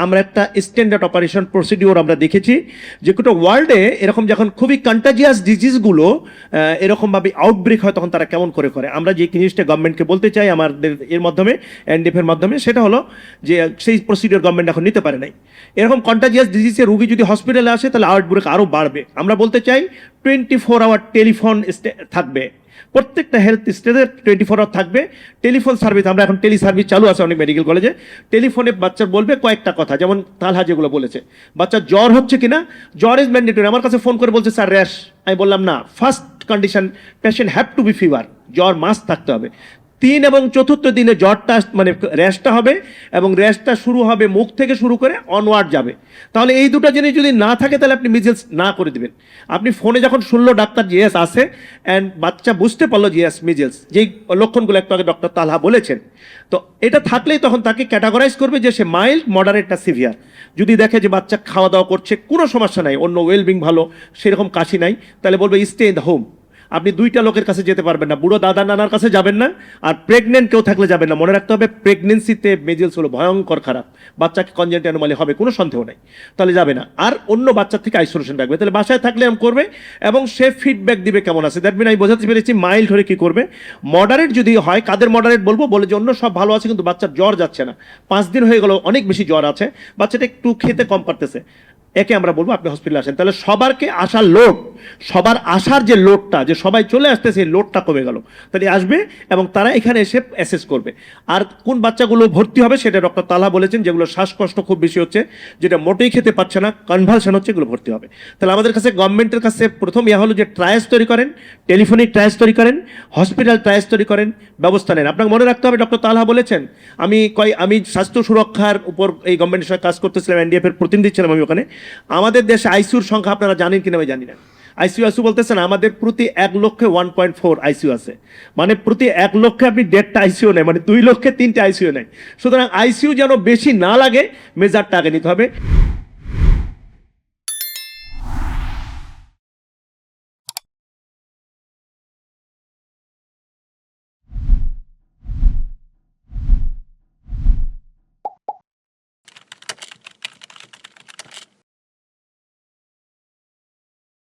আমরা একটা standard operation procedure আমরা দেখেছি যে গোটা ওয়ার্ল্ডে এরকম যখন খুবই কন্টাজিয়াস ডিজিজগুলো এরকমভাবে আউটব্রেক হয় তখন তারা কেমন করে করে। আমরা যে জিনিসটা গভর্নমেন্টকে বলতে চাই আমাদের এর মাধ্যমে এনডিএফের মাধ্যমে সেটা হলো যে সেই প্রসিডিওর গভর্নমেন্ট এখন নিতে পারে নাই। এরকম কন্টাজিয়াস ডিজিজের রোগী যদি হসপিটালে আসে তাহলে আউটব্রেক আরও বাড়বে। আমরা বলতে চাই 24 আওয়ার টেলিফোন থাকবে, প্রত্যেকটা হেলথ স্টেজে 24 আওয়ার থাকবে টেলিফোন সার্ভিস। আমরা এখন টেলি সার্ভিস চালু আছে অনেক মেডিকেল কলেজে। টেলিফোনে বাচ্চা বলবে কয়েকটা কথা, যেমন তালহা যেগুলো বলেছে, বাচ্চা জ্বর হচ্ছে কিনা, জ্বর ইজ ম্যান্ডেটরি। আমার কাছে ফোন করে বলছে স্যার র্যাশ, আমি বললাম না, first condition patient have to be fever, জ্বর মাস্ট থাকতে হবে। 3 এবং 4র্থ দিনে জ্বরটা মানে র্যাশটা হবে এবং র্যাশটা শুরু হবে মুখ থেকে শুরু করে অনওয়ার্ড যাবে। তাহলে এই দুটো জিনিস যদি না থাকে তাহলে আপনি মিজেলস না করে দিবেন। আপনি ফোনে যখন শুনলো ডাক্তার জিএস আছে অ্যান্ড বাচ্চা বুঝতে পারলো জিএস মিজেলস, যেই লক্ষণগুলো একটু আগে ডক্টর তালহা বলেছেন, তো এটা থাকলেই তখন তাকে ক্যাটাগরাইজ করবে যে সে মাইল্ড, মডারেট না সিভিয়ার। যদি দেখে যে বাচ্চা খাওয়া দাওয়া করছে, কোনো সমস্যা নাই, অন্য ওয়েলবিং ভালো, সেরকম কাশি নাই, তাহলে বলবে স্টে ইন দ্য হোম। আপনি 2টা লোকের কাছে যেতে পারবেন না, বুড়ো দাদা নানার কাছে যাবেন না, আর প্রেগনেন্ট কেউ থাকলে যাবেন না। মনে রাখতে হবে প্রেগনেন্সিতে মেজেলস হলো ভয়ঙ্কর খারাপ, বাচ্চাকে কনজেন্ট অ্যানোমালি হবে, কোনো সন্দেহ নাই, তাহলে যাবে না। আর অন্য বাচ্চার থেকে আইসোলেশন রাখবে, তাহলে বাসায় থাকলে এরকম করবে এবং সে ফিডব্যাক দিবে কেমন আছে। দ্যাট মিন আমি বোঝাতে পেরেছি মাইল্ড হলে কি করবে। মডারেট যদি হয়, কাদের মডারেট বলবো, বলে যে অন্য সব ভালো আছে কিন্তু বাচ্চার জ্বর যাচ্ছে না, 5 দিন হয়ে গেল, অনেক বেশি জ্বর আছে, বাচ্চাটা একটু খেতে কম পারতেছে, একে আমরা বলবো আপনি হসপিটালে আসেন। তাহলে সবারকে আসার লোড, সবার আসার যে লোডটা, যে সবাই চলে আসতেছে, সেই লোডটা কমে গেল, তাহলে আসবে এবং তারা এখানে এসে অ্যাসেস করবে। আর কোন বাচ্চাগুলো ভর্তি হবে সেটা ডক্টর তালহা বলেছেন, যেগুলো শ্বাসকষ্ট খুব বেশি হচ্ছে, যেটা মোটেই খেতে পারছে না, কনভালশন হচ্ছে, এগুলো ভর্তি হবে। তাহলে আমাদের কাছে গভর্নমেন্টের কাছে প্রথম হলো যে ট্রায়াস তৈরি করেন, টেলিফোনিক ট্রায়াস তৈরি করেন, হসপিটাল ট্রায়াস তৈরি করেন, ব্যবস্থা নেন। আপনাকে মনে রাখতে হবে ডক্টর তালহা বলেছেন, আমি স্বাস্থ্য সুরক্ষার উপর এই গভর্নমেন্টের সঙ্গে কাজ করতেছিলাম, এনডিএফ এর প্রতিনিধি ছিলাম আমি ওখানে। আমাদের দেশে আইসিউর সংখ্যা আপনারা জানেন কিনা আমি জানি না, আইসিইউ বলতেছেন আমাদের প্রতি 1 লক্ষে 1.4 আইসিইউ আছে, মানে প্রতি 1 লক্ষে আপনি 1.5টা আইসিইউ নেই, মানে 2 লক্ষে 3টে আইসিইউ নেই। সুতরাং আইসিইউ যেন বেশি না লাগে, মেজারটা আগে নিতে হবে।